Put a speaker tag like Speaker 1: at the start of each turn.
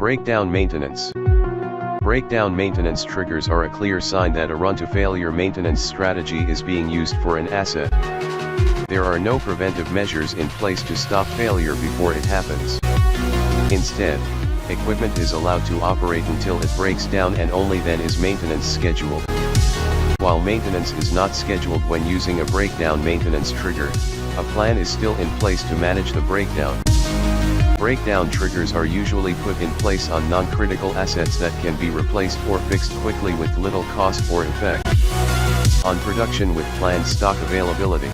Speaker 1: Breakdown maintenance. Breakdown maintenance triggers are a clear sign that a run-to-failure maintenance strategy is being used for an asset. There are no preventive measures in place to stop failure before it happens. Instead, equipment is allowed to operate until it breaks down, and only then is maintenance scheduled. While maintenance is not scheduled when using a breakdown maintenance trigger, a plan is still in place to manage the breakdown. Breakdown triggers are usually put in place on non-critical assets that can be replaced or fixed quickly with little cost or effect. On production with planned stock availability.